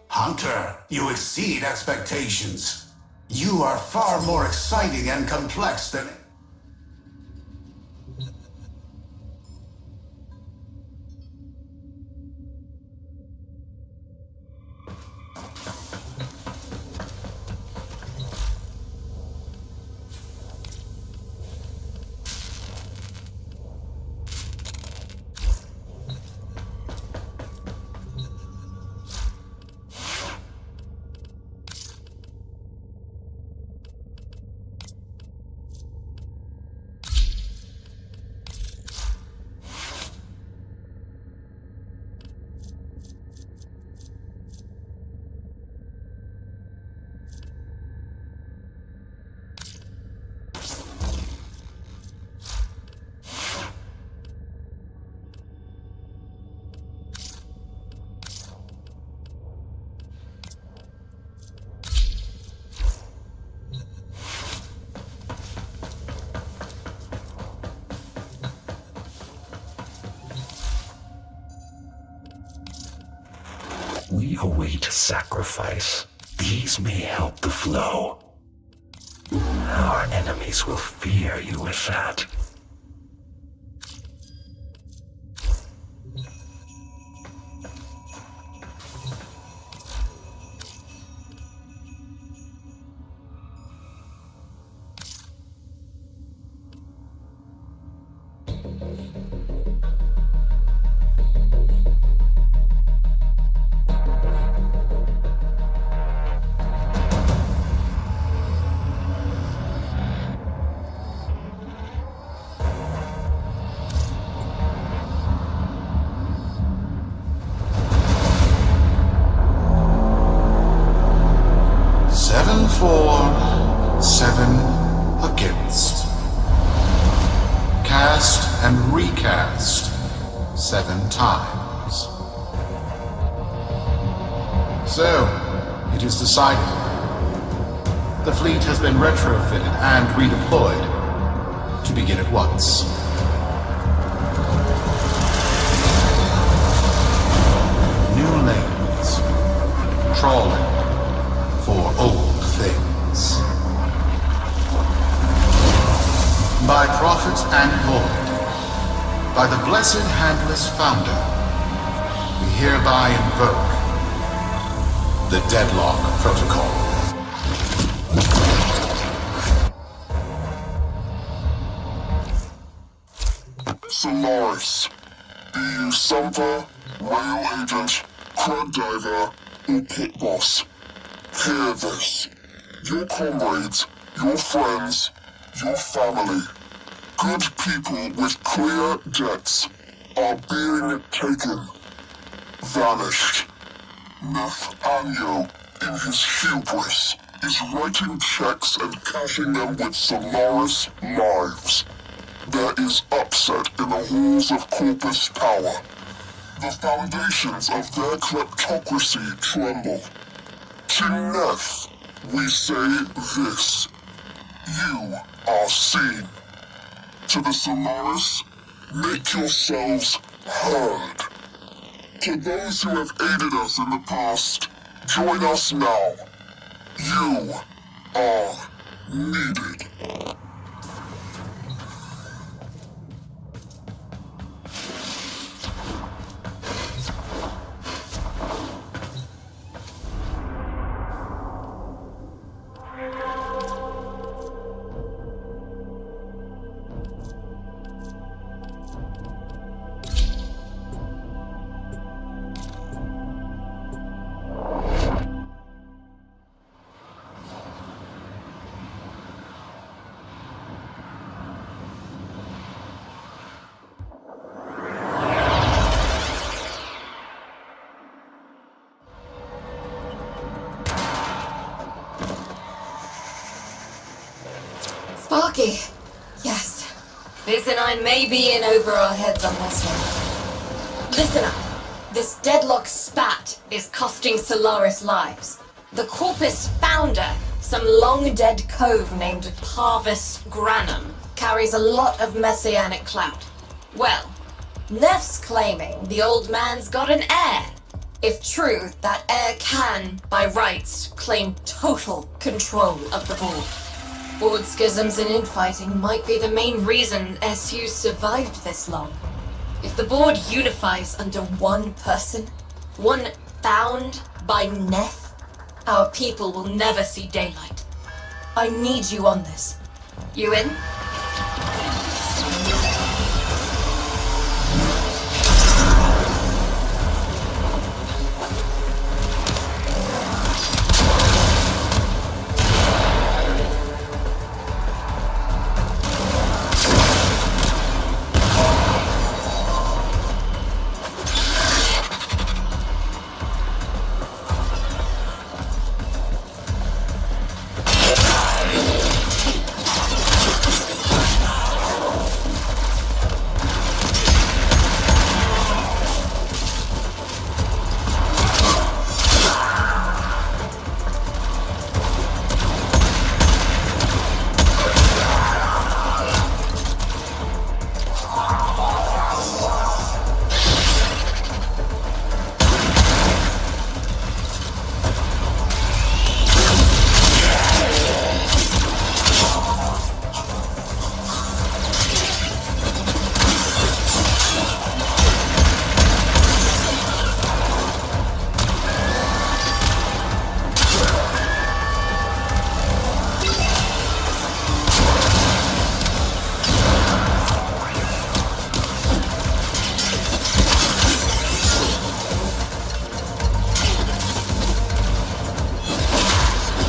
Hunter, you exceed expectations. You are far more exciting and complex than... We await sacrifice. These may help the flow. Our enemies will fear you with that. Against. Cast and recast 7 times. So, it is decided. The fleet has been retrofitted and redeployed to begin at once. New lanes. Trawling for old things. By prophet and void, by the blessed handless founder, we hereby invoke the Deadlock Protocol. Solaris, be you Sumper, Rail Agent, Crud Diver, or Pit Boss, hear this. Your comrades, your friends, your family, good people with clear debts are being taken, vanished. Nathaniel, in his hubris, is writing checks and cashing them with Solaris lives. There is upset in the halls of Corpus power. The foundations of their kleptocracy tremble. To Neth, we say this. You are seen. To the Solaris, make yourselves heard. To those who have aided us in the past, join us now. You are needed. Sparky. Yes. Liz and I may be in over our heads on this one. Listen up. This Deadlock spat is costing Solaris lives. The Corpus founder, some long-dead cove named Parvis Granum, carries a lot of messianic clout. Well, Neff's claiming the old man's got an heir. If true, that heir can, by rights, claim total control of the board. Board schisms and infighting might be the main reason SU survived this long. If the board unifies under one person, one found by Neff, our people will never see daylight. I need you on this. You in?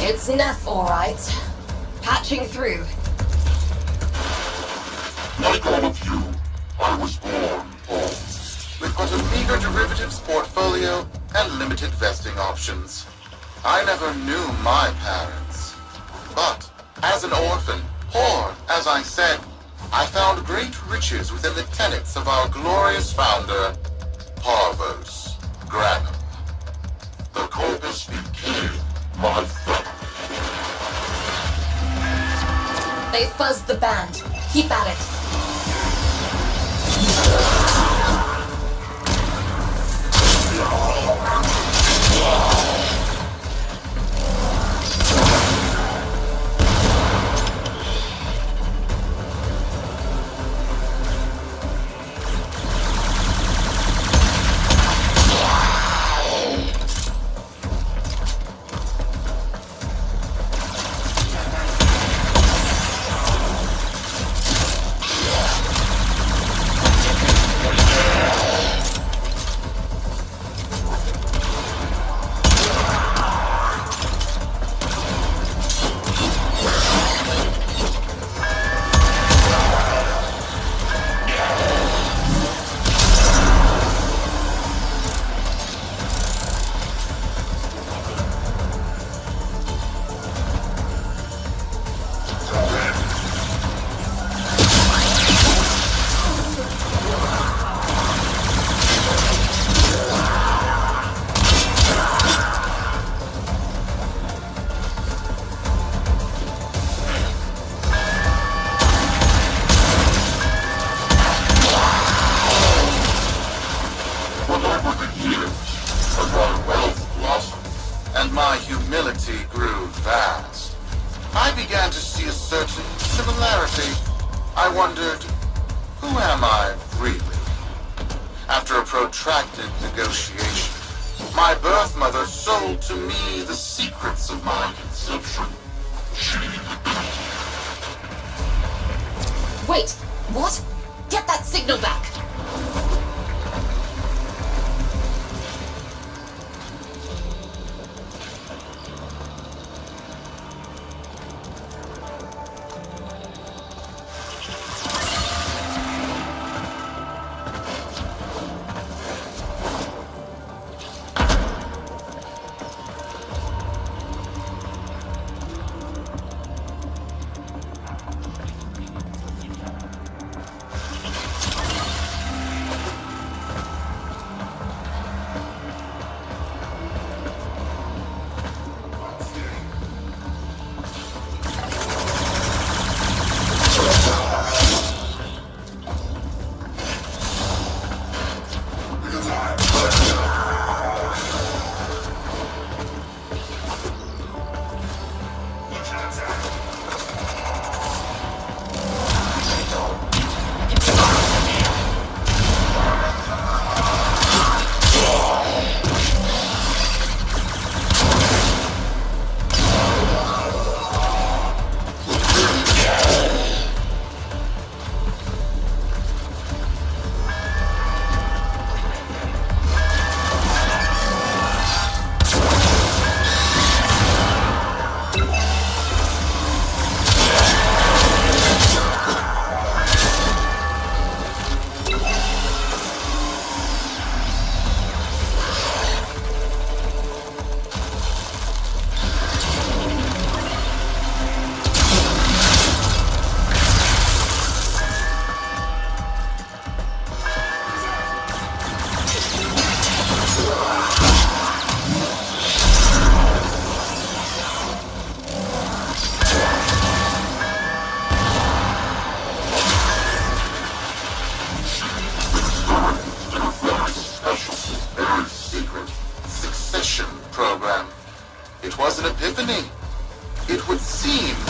It's Neff, all right. Patching through. Like all of you, I was born old. With but a meager derivatives portfolio and limited vesting options. I never knew my parents. But, as an orphan, poor, as I said, I found great riches within the tenets of our glorious founder, Parvos Granum. The Corpus became my family. They fuzzed the band. Keep at it. My humility grew vast. I began to see a certain similarity. I wondered, who am I really? After a protracted negotiation, my birth mother sold to me the secrets of my conception. Wait, what? Get that signal back!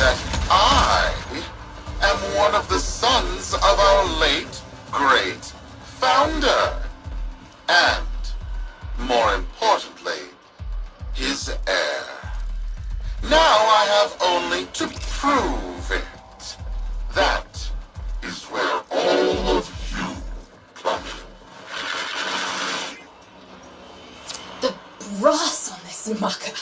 that I am one of the sons of our late, great founder. And, more importantly, his heir. Now I have only to prove it. That is where all of you come in. The brass on this mucker.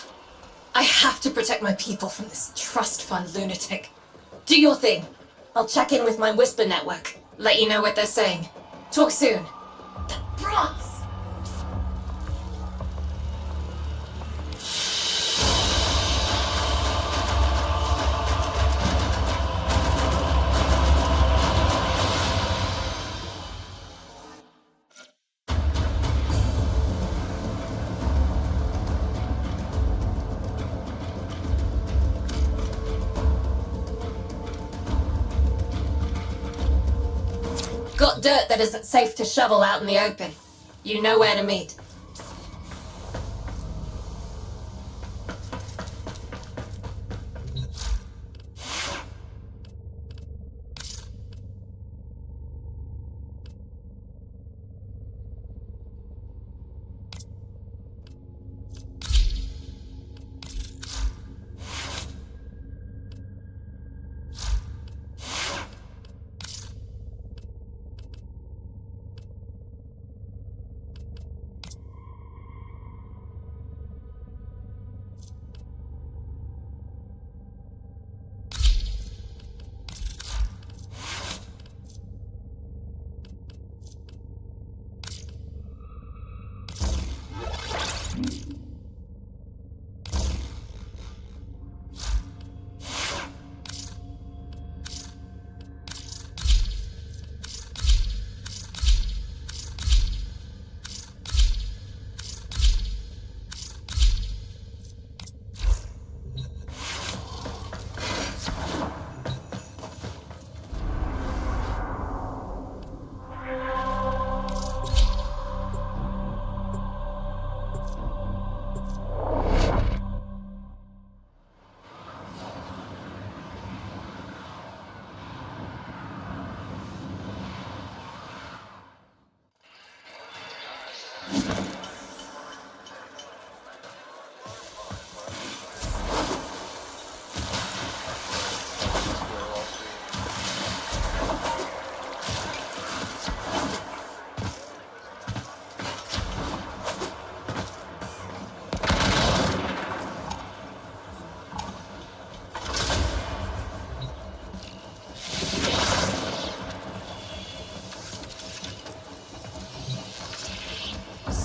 I have to protect my people from this trust fund lunatic. Do your thing. I'll check in with my whisper network. Let you know what they're saying. Talk soon. The brass! Got dirt that isn't safe to shovel out in the open. You know where to meet.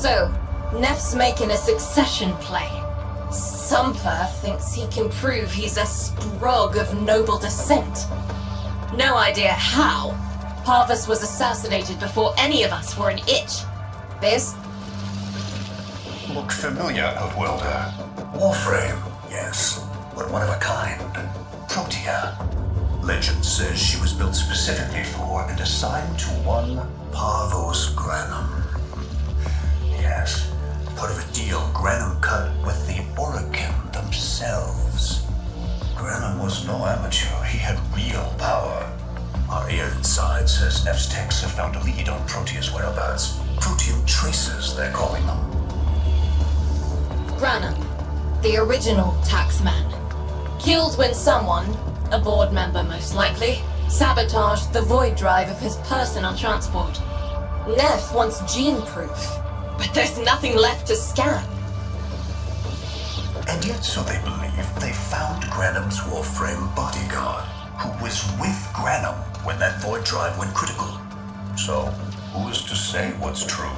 So, Neff's making a succession play. Sumper thinks he can prove he's a sprog of noble descent. No idea how. Parvus was assassinated before any of us were an itch. Biz? Look familiar, Outworlder. Warframe, yes, but one of a kind. Protea. Legend says she was built specifically for and assigned to one Parvos Granum. Yes, part of a deal Granum cut with the Orokin themselves. Granum was no amateur, he had real power. Our ear inside says Neff's techs have found a lead on Protea's whereabouts. Protean traces, they're calling them. Granum, the original taxman. Killed when someone, a board member most likely, sabotaged the void drive of his personal transport. Neff wants gene proof, but there's nothing left to scan. And yet, so they believe, they found Granum's Warframe bodyguard, who was with Granum when that void drive went critical. So, who is to say what's true?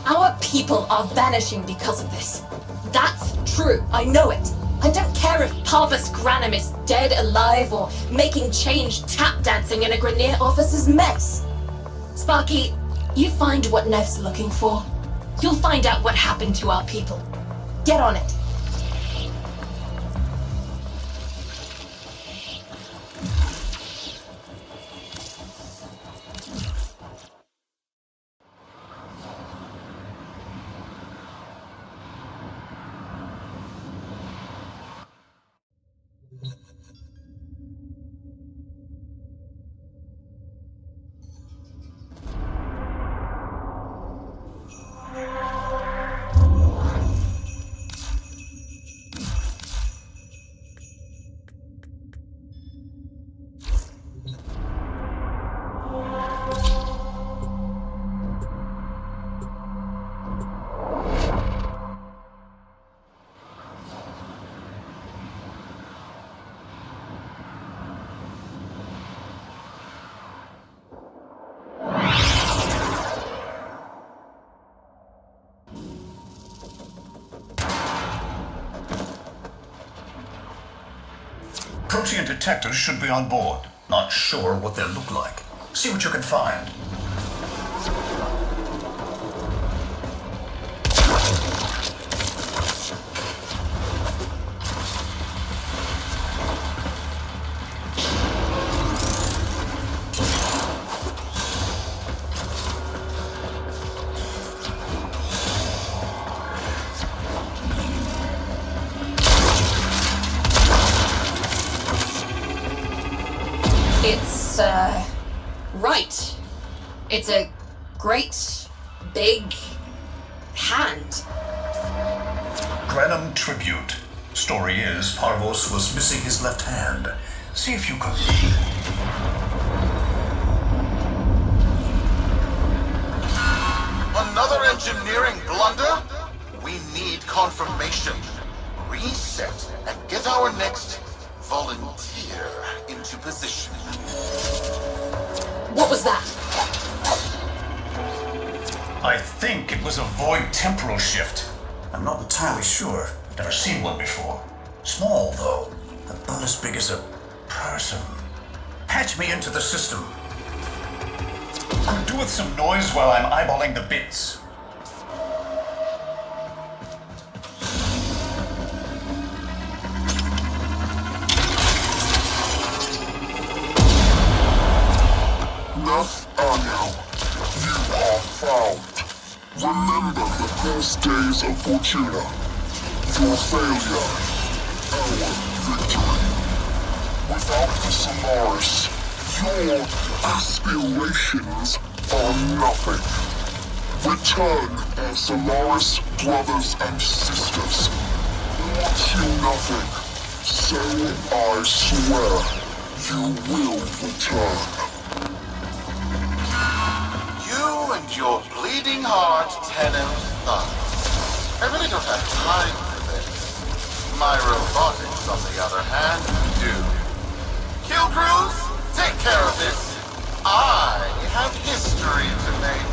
Our people are vanishing because of this. That's true, I know it. I don't care if Parvus Granum is dead, alive, or making change tap dancing in a Grenier officer's mess. Sparky, you find what Neff's looking for. You'll find out what happened to our people. Get on it. Protean detectors should be on board. Not sure what they'll look like. See what you can find. It's, right. It's a great, big hand. Granum tribute. Story is, Parvos was missing his left hand. See if you could... Another engineering blunder? We need confirmation. Reset and get our next volunteer into position. What was that? I think it was a void temporal shift. I'm not entirely sure. I've never seen one before. Small, though. About as big as a person. Patch me into the system. Could do with some noise while I'm eyeballing the bits. Nathaniel, you are found. Remember the first days of Fortuna. Your failure, our victory. Without the Solaris, your aspirations are nothing. Return, our Solaris brothers and sisters. Want you nothing, so I swear you will return. You and your bleeding heart, Tenem Thug. I really don't have time for this. My robotics, on the other hand, do. Kill crews, take care of this. I have history to make.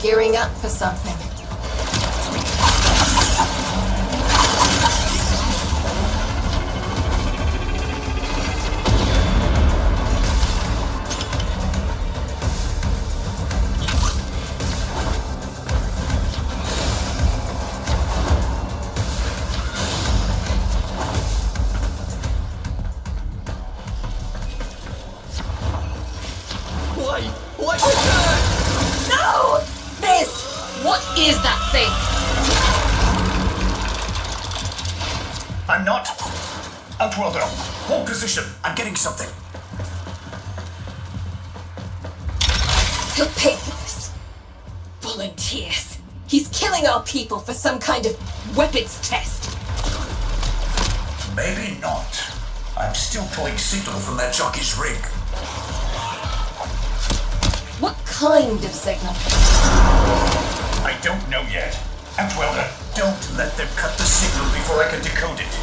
Gearing up for something. Why return? No! This! What is that thing? I'm not. Outworlder, hold position. I'm getting something. He'll pay for this. Volunteers. He's killing our people for some kind of weapons test. Maybe not. I'm still pulling signal from that jockey's rig. What kind of signal? I don't know yet. Outworlder, don't let them cut the signal before I can decode it.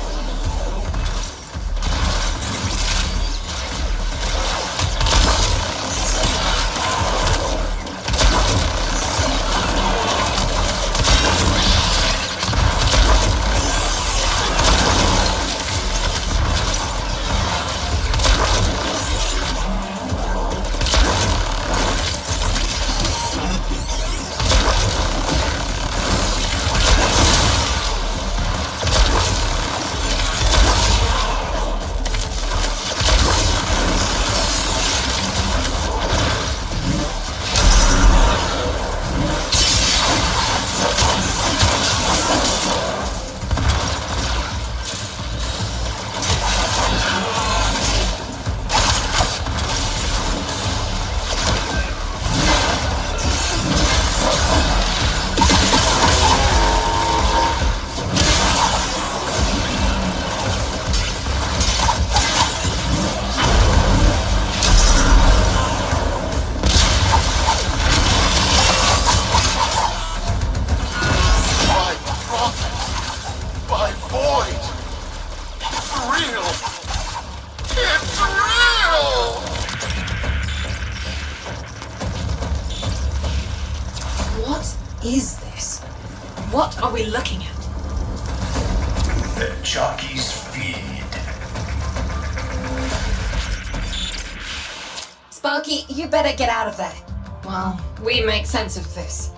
What are we looking at? The jockey's feed. Sparky, you better get out of there. Well, we make sense of this.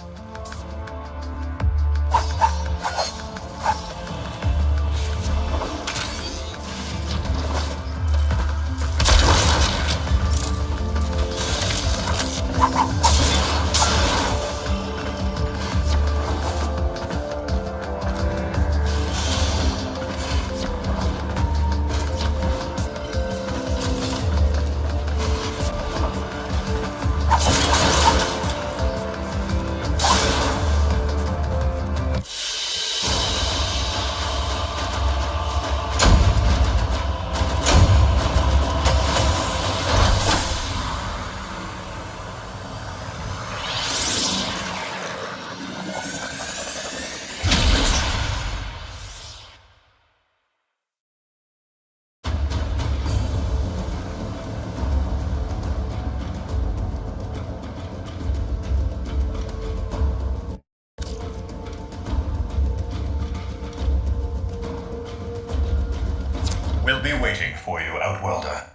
We'll be waiting for you, Outworlder.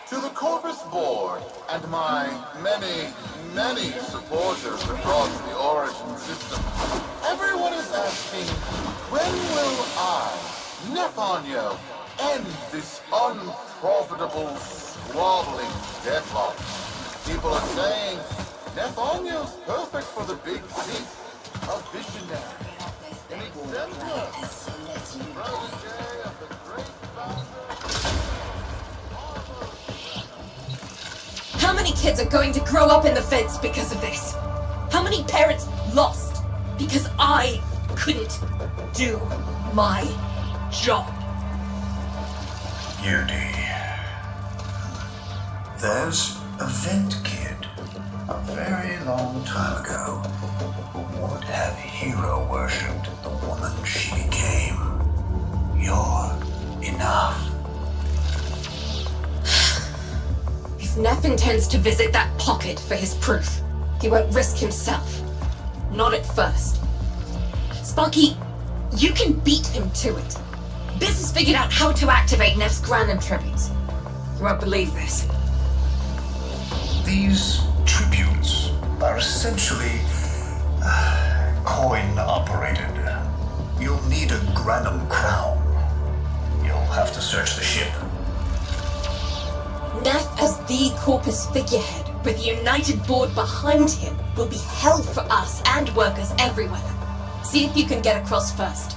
To the Corpus Board and my many supporters across the Origin system, everyone is asking, when will I, Nefonyo, end this unprofitable, squabbling deadlock? People are saying, Nefonyo's perfect for the big seat, a visionary, an exemplar, protege of the great founder. How many kids are going to grow up in the fence because of this? How many parents lost because I couldn't do my job? Yudi. There's a vent kid, a very long time ago, who would have hero worshipped the woman she became. You're enough. If Neff intends to visit that pocket for his proof, he won't risk himself. Not at first. Sparky, you can beat him to it. Biz has figured out how to activate Neff's Granum tributes. You won't believe this. These tributes are essentially coin-operated. You'll need a Granum crown. You'll have to search the ship. Neff as the Corpus figurehead, with a united board behind him, will be hell for us and workers everywhere. See if you can get across first.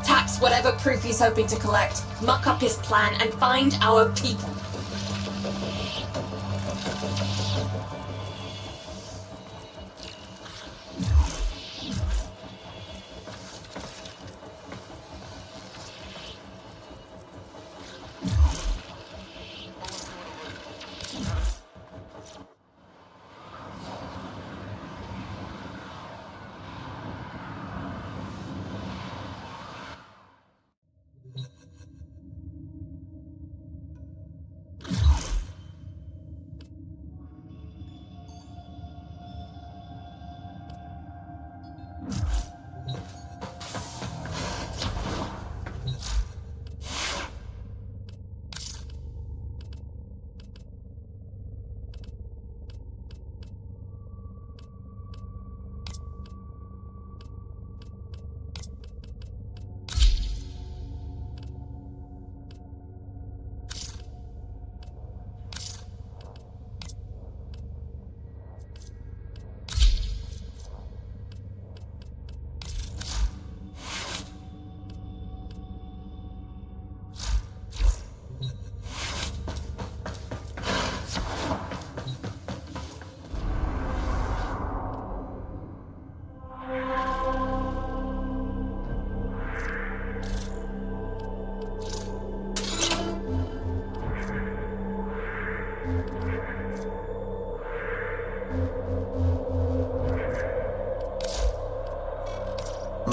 Tax whatever proof he's hoping to collect, muck up his plan, and find our people.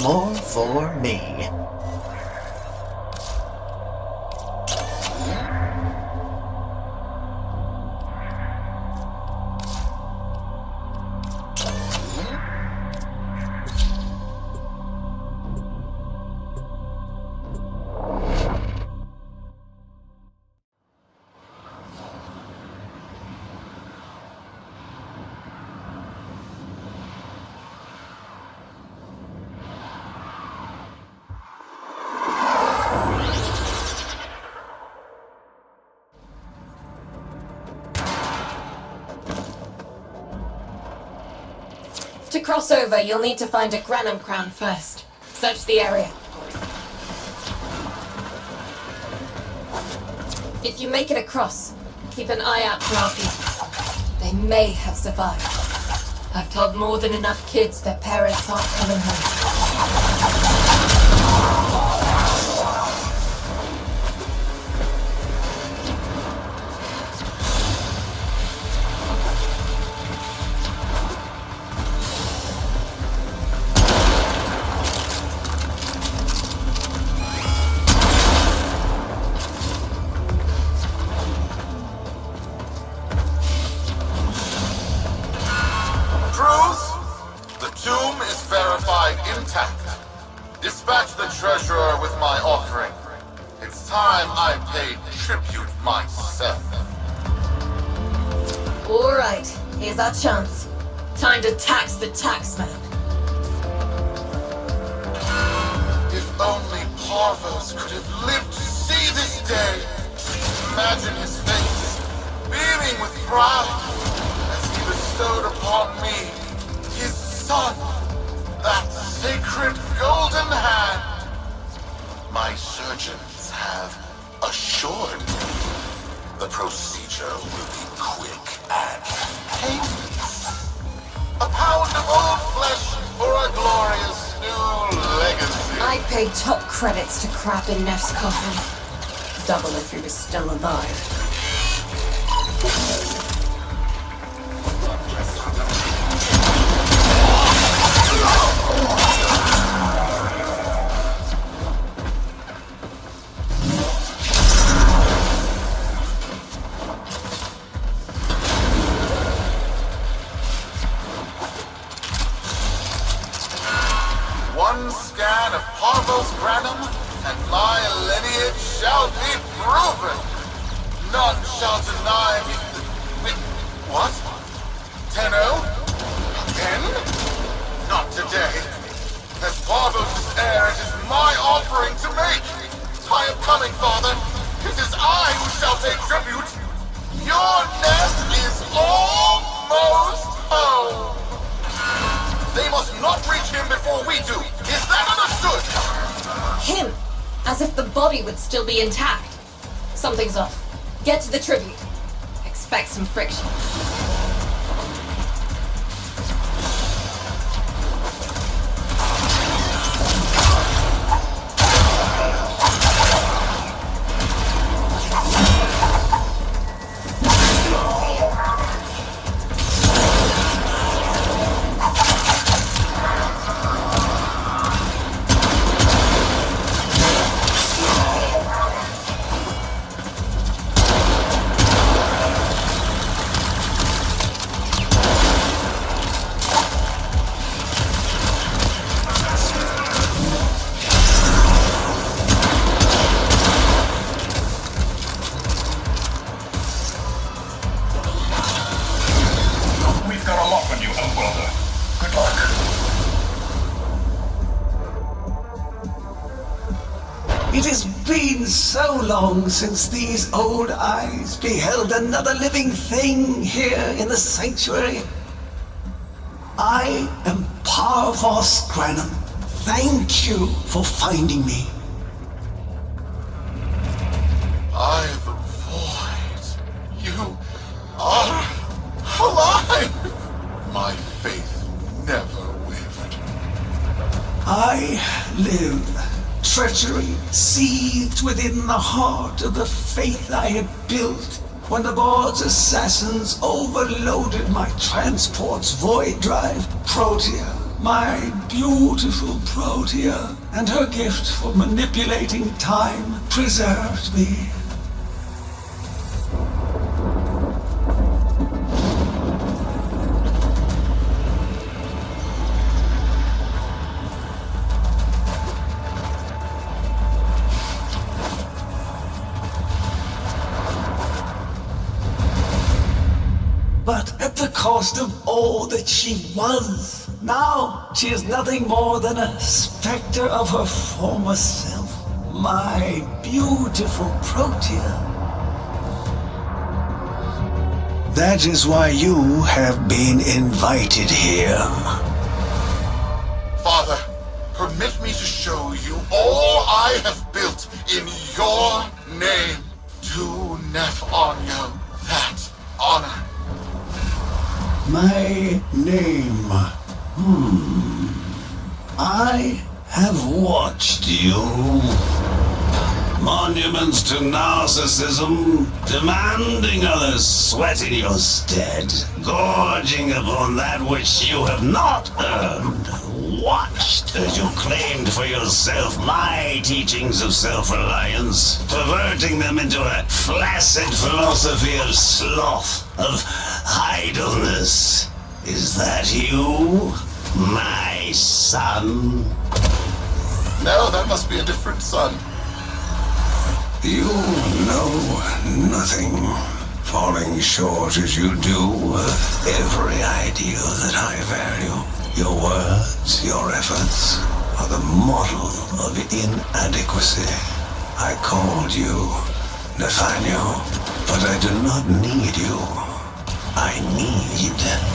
More for me. To cross over, you'll need to find a Granum crown first. Search the area. If you make it across, keep an eye out for our people. They may have survived. I've told more than enough kids their parents aren't coming home. Dispatch the treasurer with my offering. It's time I paid tribute myself. Alright, here's our chance. Time to tax the taxman. If only Parvos could have lived to see this day. Imagine his face, beaming with pride, as he bestowed upon me, his son, that sacred golden hand. My surgeons have assured me the procedure will be quick and painless. A pound of old flesh for a glorious new legacy. I paid top credits to crap in Neff's coffin. Double if he was still alive. One scan of Parvos Granum, and my lineage shall be proven. None shall deny me. Wait, what? Tenno? Again? Not today. As Parvos' heir, it is my offering to make. I am coming, Father. It is I who shall pay tribute. Your nest is almost home. They must not reach him before we do. Is that understood? Him! As if the body would still be intact. Something's off. Get to the tribute. Expect some friction. It has been so long since these old eyes beheld another living thing here in the sanctuary. I am Parvos Granum. Thank you for finding me. By the void, you are alive! My faith never wavered. I live. Treachery seethed within the heart of the faith I had built when the board's assassins overloaded my transport's void drive. Protea My beautiful Protea and her gift for manipulating time preserved me. But at the cost of all that she was. Now she is nothing more than a specter of her former self. My beautiful Protea. That is why you have been invited here. Father, permit me to show you all I have built in your name. Do Nef Anyo that honor. My name. I have watched you. Monuments to narcissism, demanding others sweat in your stead, gorging upon that which you have not earned. Watched as you claimed for yourself my teachings of self-reliance, perverting them into a flaccid philosophy of sloth, of idleness. Is that you, my son? No, that must be a different son. You know nothing, falling short as you do of every ideal that I value. Your words, your efforts, are the model of inadequacy. I called you Nathaniel, but I do not need you. I need them.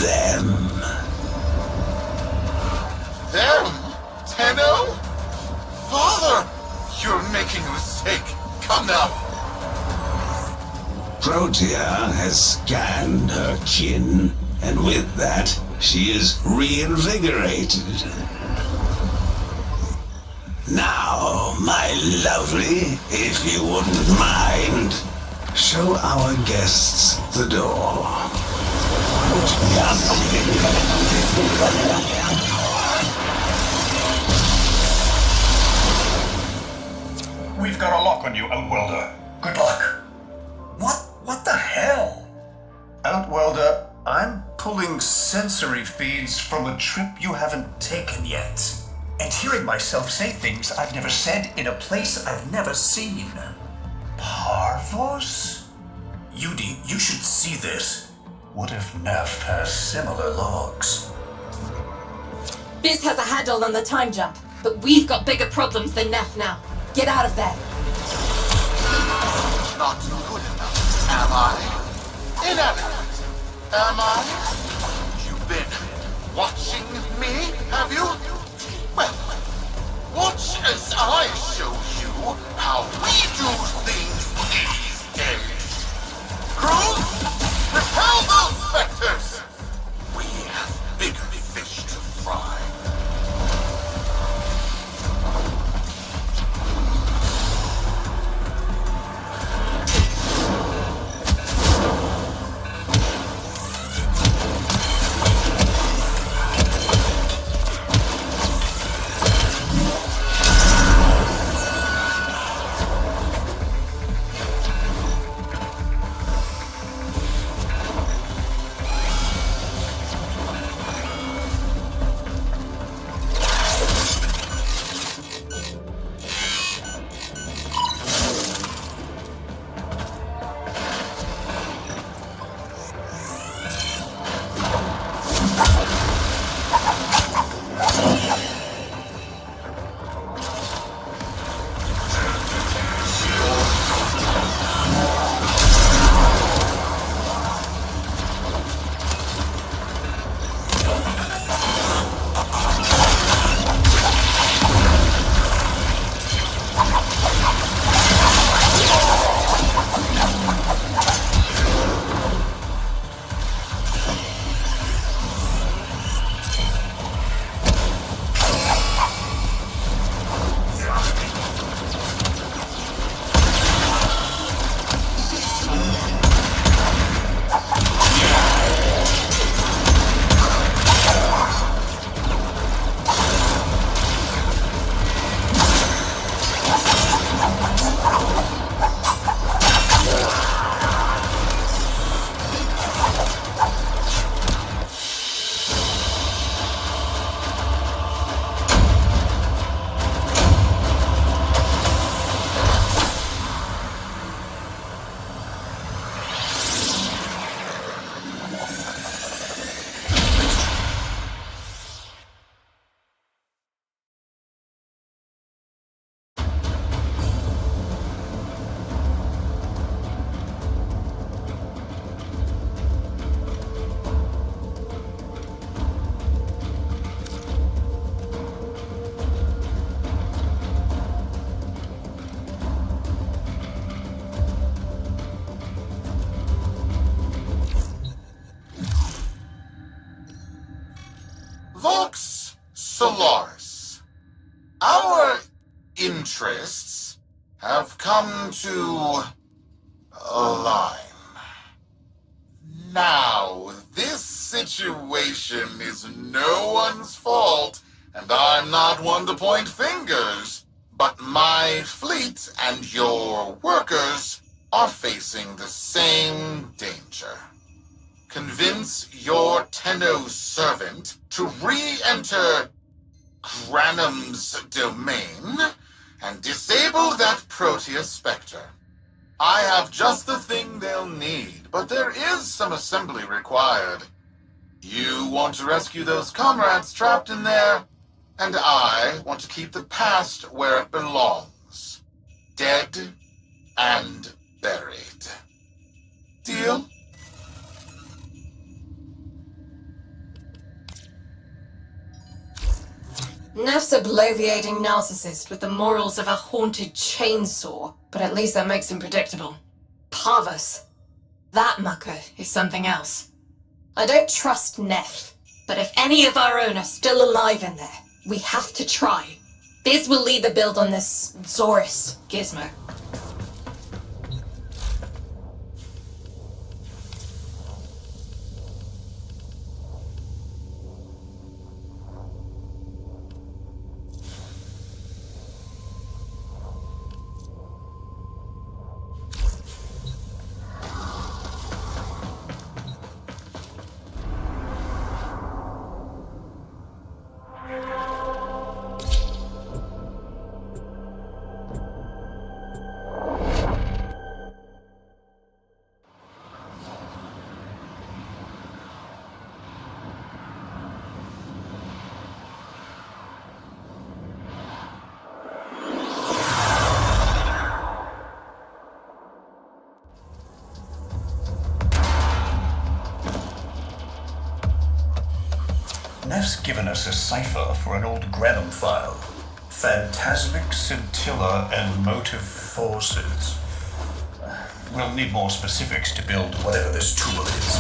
Them? Tenno? Father! You're making a mistake. Come now. Protea has scanned her kin, and with that, she is reinvigorated. Now, my lovely, if you wouldn't mind, show our guests the door. We've got a lock on you, Outworlder. Good luck. What the hell? Outworlder, I'm pulling sensory feeds from a trip you haven't taken yet. And hearing myself say things I've never said in a place I've never seen. Parvos? Yudi, you should see this. What if Neff has similar logs? Biz has a handle on the time jump, but we've got bigger problems than Neff now. Get out of there. Not good enough, am I? Inadequate, am I? You've been watching me, have you? Well, watch as I show you how we do things these days. Crews, repel those specters! We have bigger fish to fry. come to align. Now, this situation is no one's fault, and I'm not one to point fingers, but my fleet and your workers are facing the same danger. Convince your Tenno servant to re-enter Granum's domain and disable that Proteus Spectre. I have just the thing they'll need, but there is some assembly required. You want to rescue those comrades trapped in there, and I want to keep the past where it belongs. Dead and buried. Deal? Neff's a bloviating narcissist with the morals of a haunted chainsaw, but at least that makes him predictable. Parvus. That mucker is something else. I don't trust Neff, but if any of our own are still alive in there, we have to try. Biz will lead the build on this Zorus gizmo. Neff's given us a cipher for an old Granum file. Phantasmic scintilla and motive forces. We'll need more specifics to build whatever this tool is.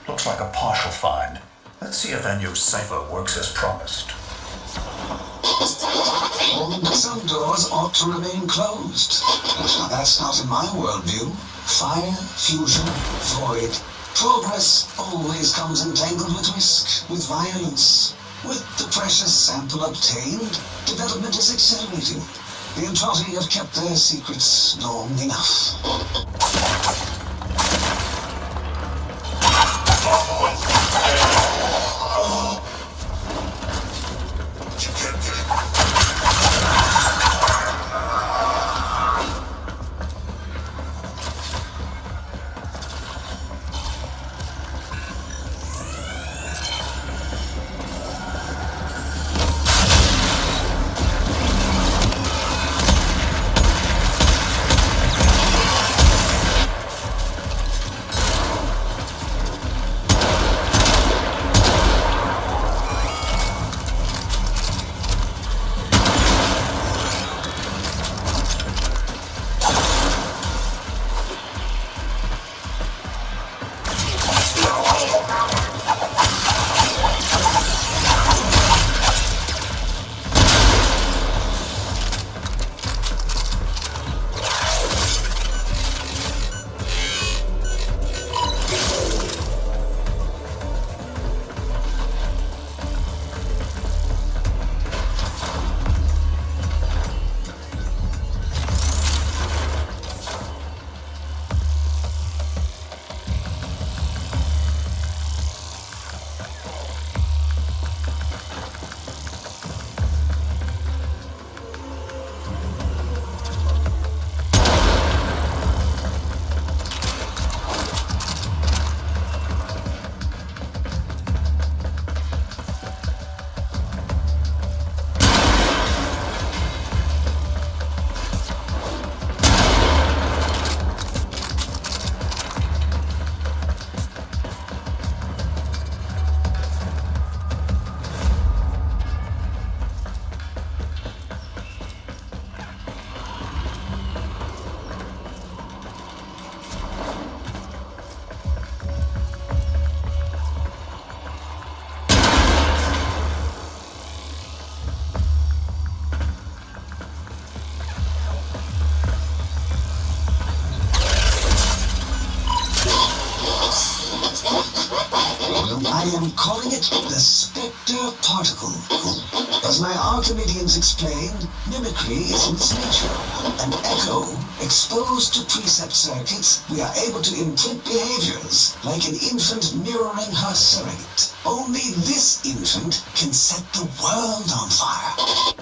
Looks like a partial find. Let's see if Anyo's cipher works as promised. Some doors ought to remain closed. Now, that's not in my worldview. Fire, fusion, void, Progress always comes entangled with risk, with violence. With the precious sample obtained, development is accelerating. The Entrati have kept their secrets long enough. I am calling it the Spectre Particle. As my Archimedeans explained, mimicry is in its nature. An echo, exposed to precept circuits, we are able to imprint behaviors like an infant mirroring her surrogate. Only this infant can set the world on fire.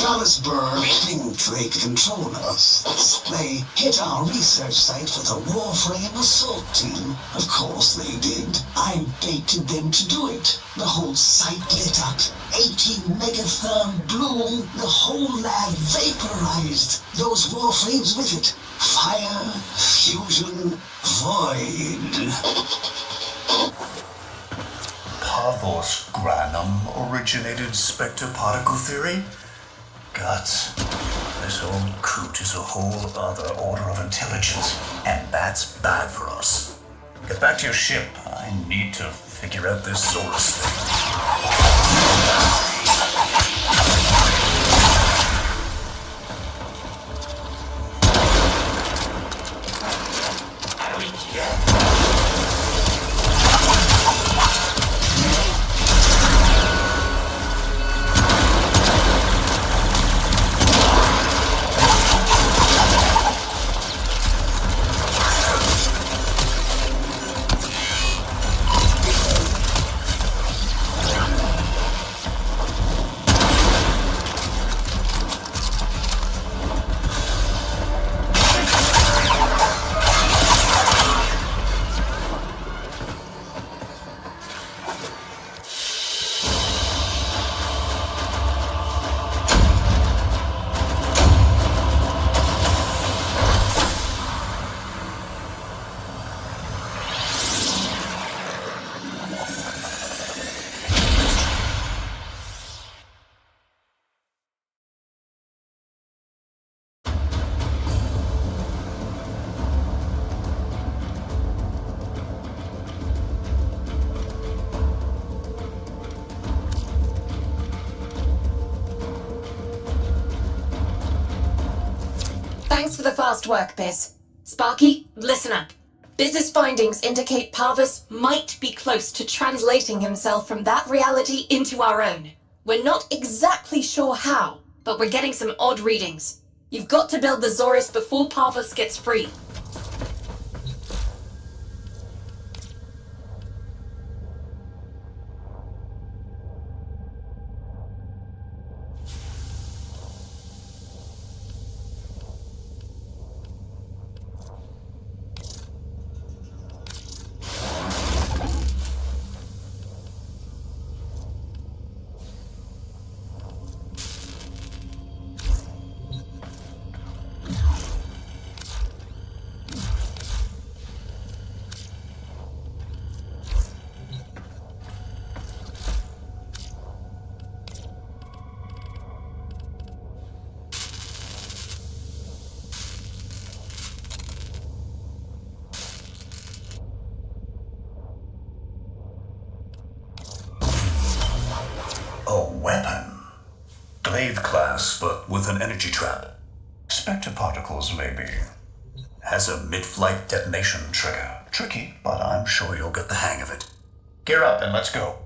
Johannesburg think they control us. They hit our research site with a Warframe assault team. Of course they did. I baited them to do it. The whole site lit up. 80 megatherm bloom. The whole lab vaporized. Those Warframes with it. Fire, fusion, void. Pathos Granum originated Spectre particle theory? Guts. This old coot is a whole other order of intelligence, and that's bad for us. Get back to your ship. I need to figure out this Zorus thing. Thanks for the fast work, Biz. Sparky, listen up. Biz's findings indicate Parvus might be close to translating himself from that reality into our own. We're not exactly sure how, but we're getting some odd readings. You've got to build the Zorus before Parvus gets free. A weapon. Glaive class, but with an energy trap. Spectre particles, maybe. Has a mid-flight detonation trigger. Tricky, but I'm sure you'll get the hang of it. Gear up and let's go.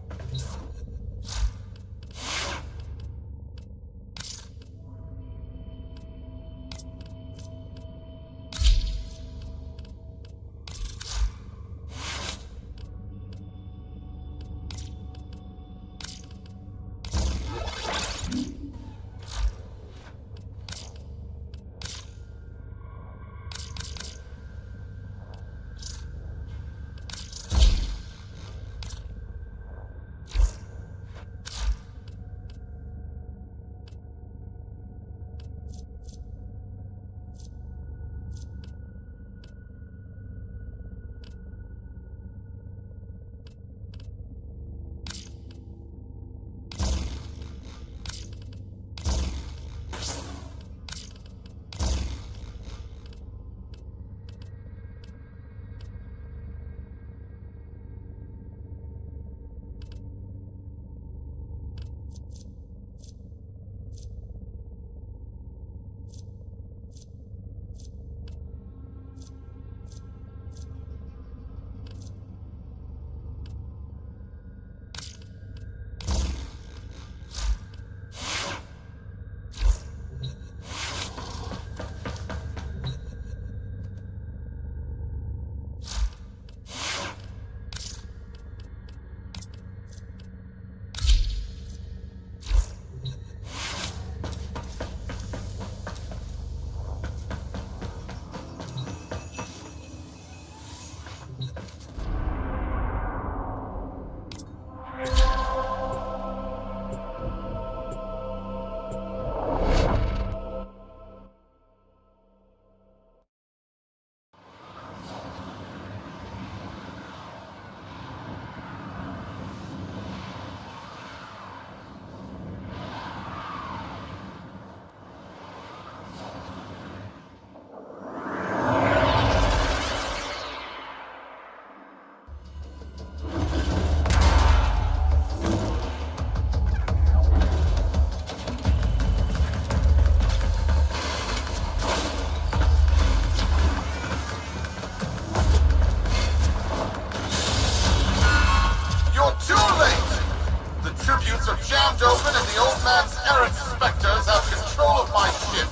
gates are jammed open and the old man's errant specters have control of my ship.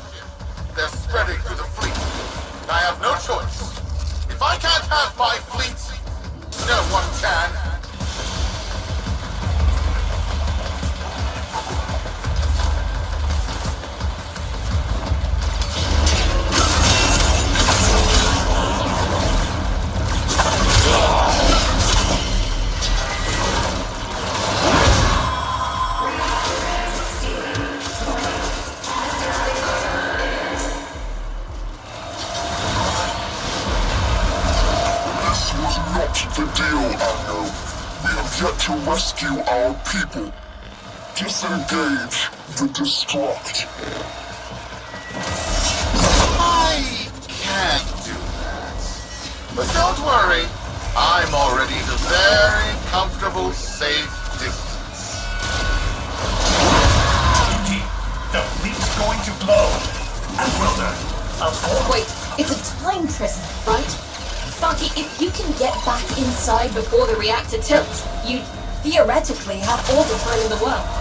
They're spreading through the fleet. I have no choice. If I can't have my fleet, no one can. The deal, Anno. We have yet to rescue our people. Disengage the destruct. I can't do that. But don't worry. I'm already at a very comfortable, safe distance. The fleet's going to blow. Wilder, Wait, it's a time prison, right? Sparky, if you can get back inside before the reactor tilts, you theoretically have all the time in the world.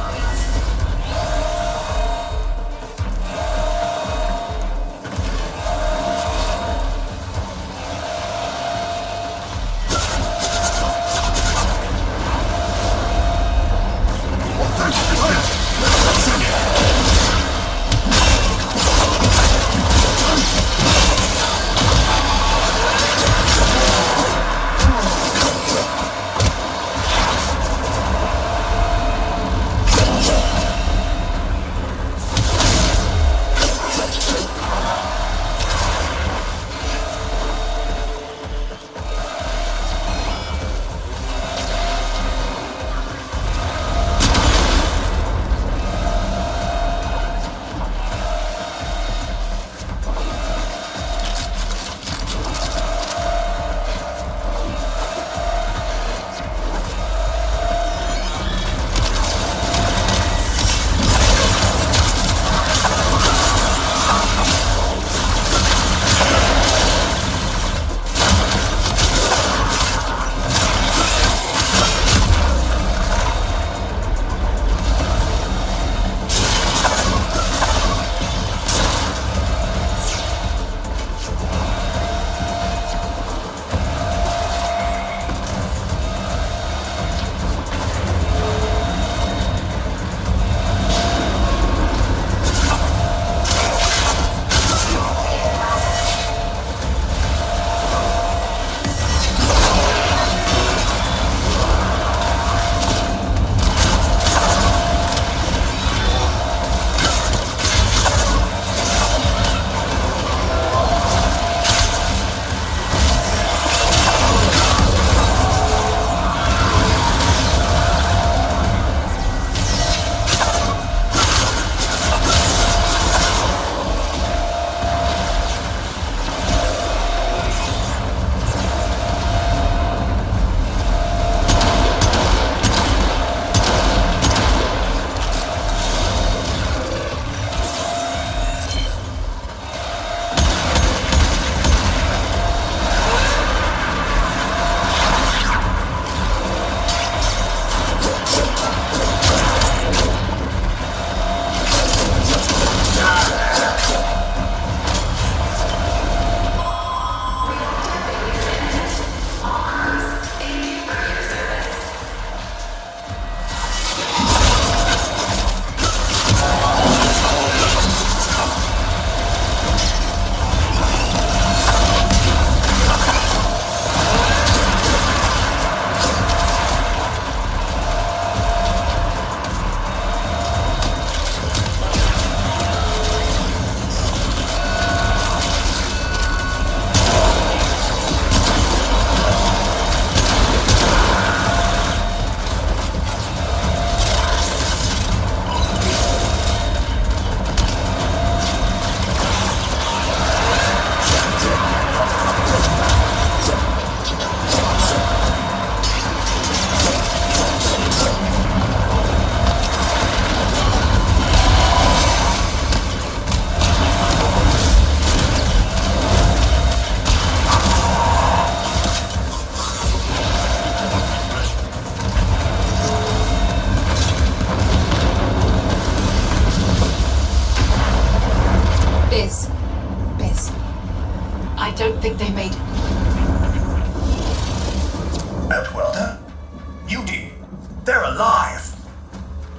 They're alive!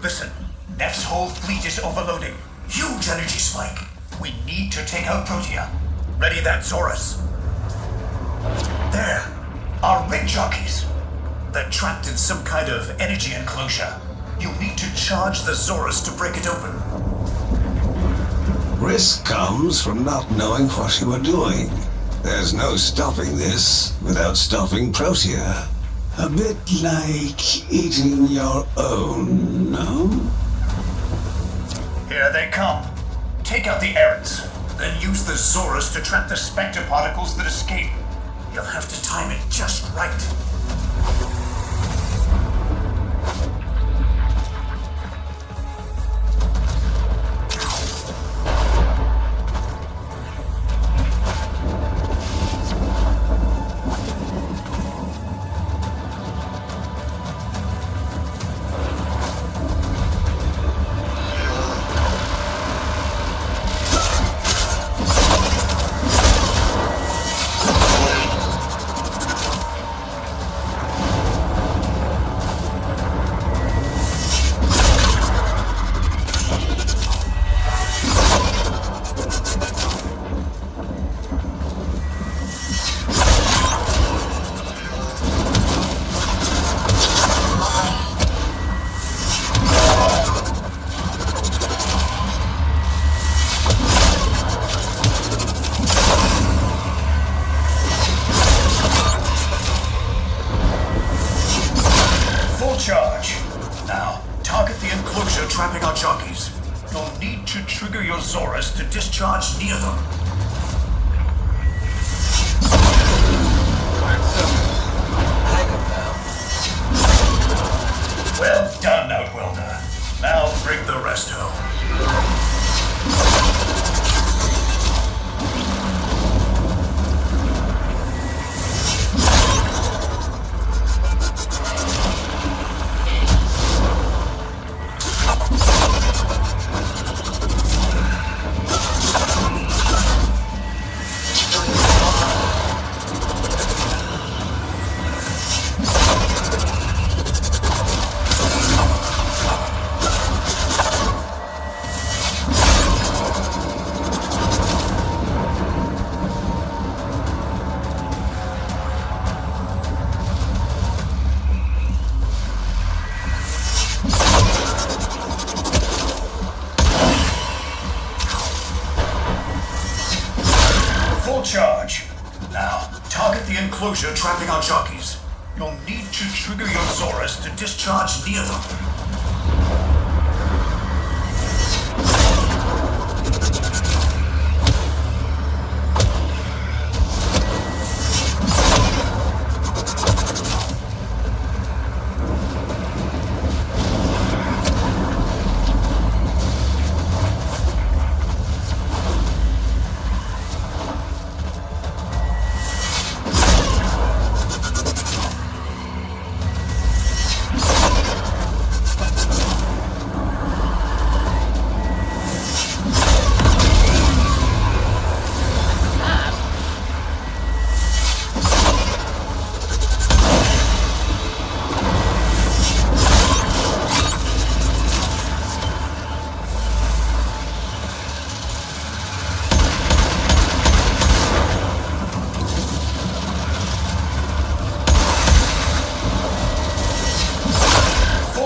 Listen, Neff's whole fleet is overloading. Huge energy spike. We need to take out Protea. Ready that, Zorus. There. Our rig jockeys. They're trapped in some kind of energy enclosure. You'll need to charge the Zorus to break it open. Risk comes from not knowing what you are doing. There's no stopping this without stopping Protea. A bit like eating your own, no? Here they come. Take out the errants, then use the Zorus to trap the Spectre particles that escape. You'll have to time it just right. Charge. Now, target the enclosure trapping our jockeys. You'll need to trigger your Zorus to discharge near them. Well done, Outwelder. Now bring the rest home. Charge. Now, target the enclosure trapping our jockeys. You'll need to trigger your Zorus to discharge near them.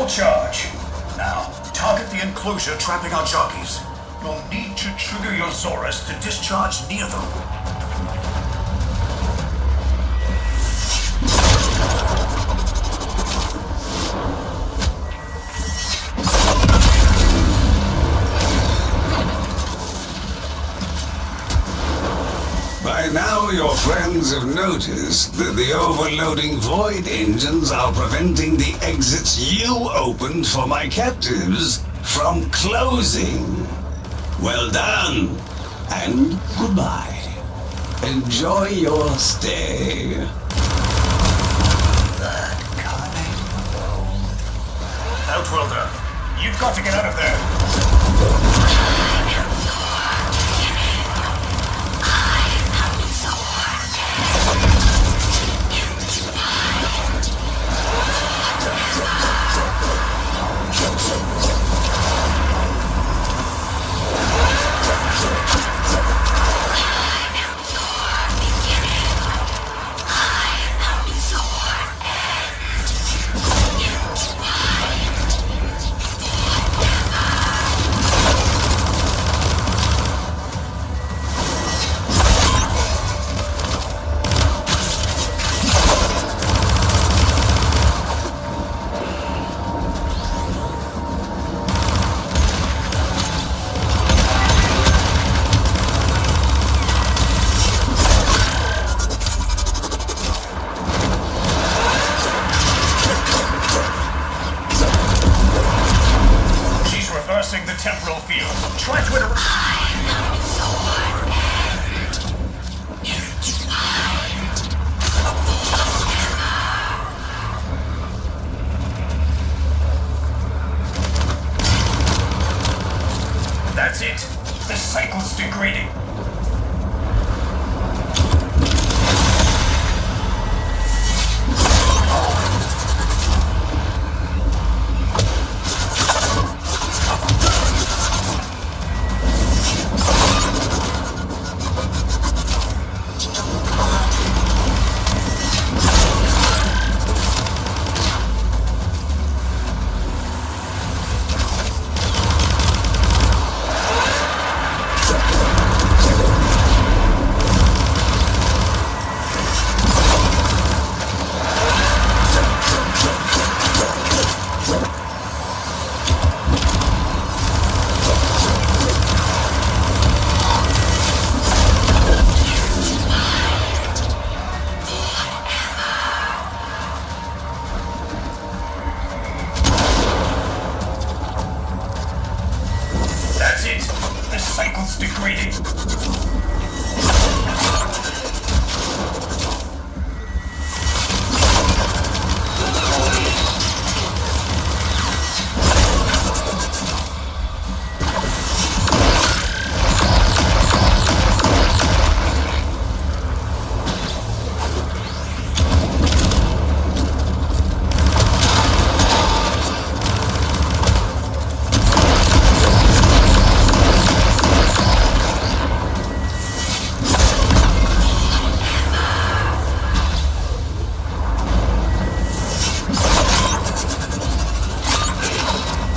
Charge. Now, target the enclosure trapping our jockeys. You'll need to trigger your Zorus to discharge near them. By now, your friends have noticed that the overloading void engines are preventing the exits you opened for my captives from closing. Well done, and goodbye. Enjoy your stay. Outwelder, you've got to get out of there. That's it. The cycle's degrading. That's it. The cycle's degrading.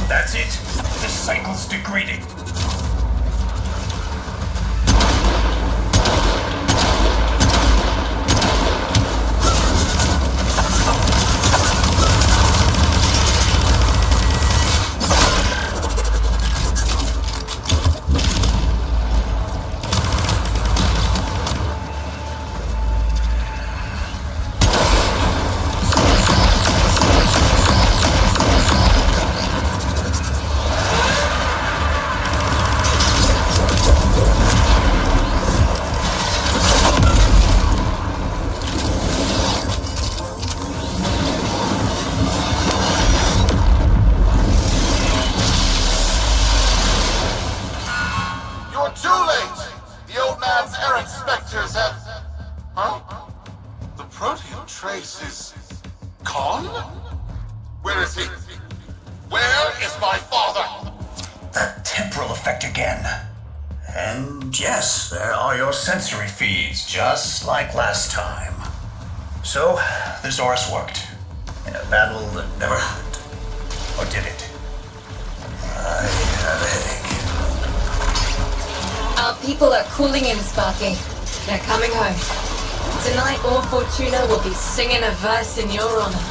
That's it. The cycle's degrading. You're too late! The old man's errant specters have... Huh? The protean trace is... gone? Where is he? Where is my father? That temporal effect again. And yes, there are your sensory feeds, just like last time. So, the Zorus worked. In a battle that never happened. Or did it? I have a headache. Our people are cooling in, Sparky. They're coming home. Tonight, all Fortuna will be singing a verse in your honor.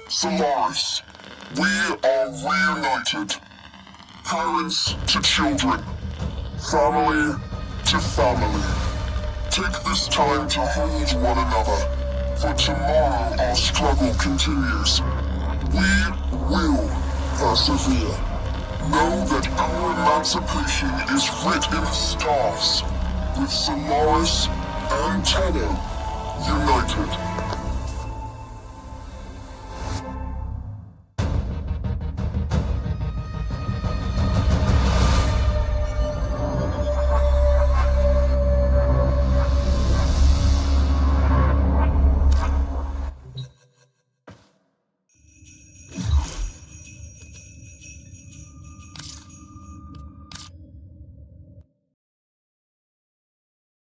Solaris, we are reunited. Parents to children. Family to family. Take this time to hold one another, for tomorrow our struggle continues. We will persevere. Know that our emancipation is writ in the stars, with Solaris and Tana, united.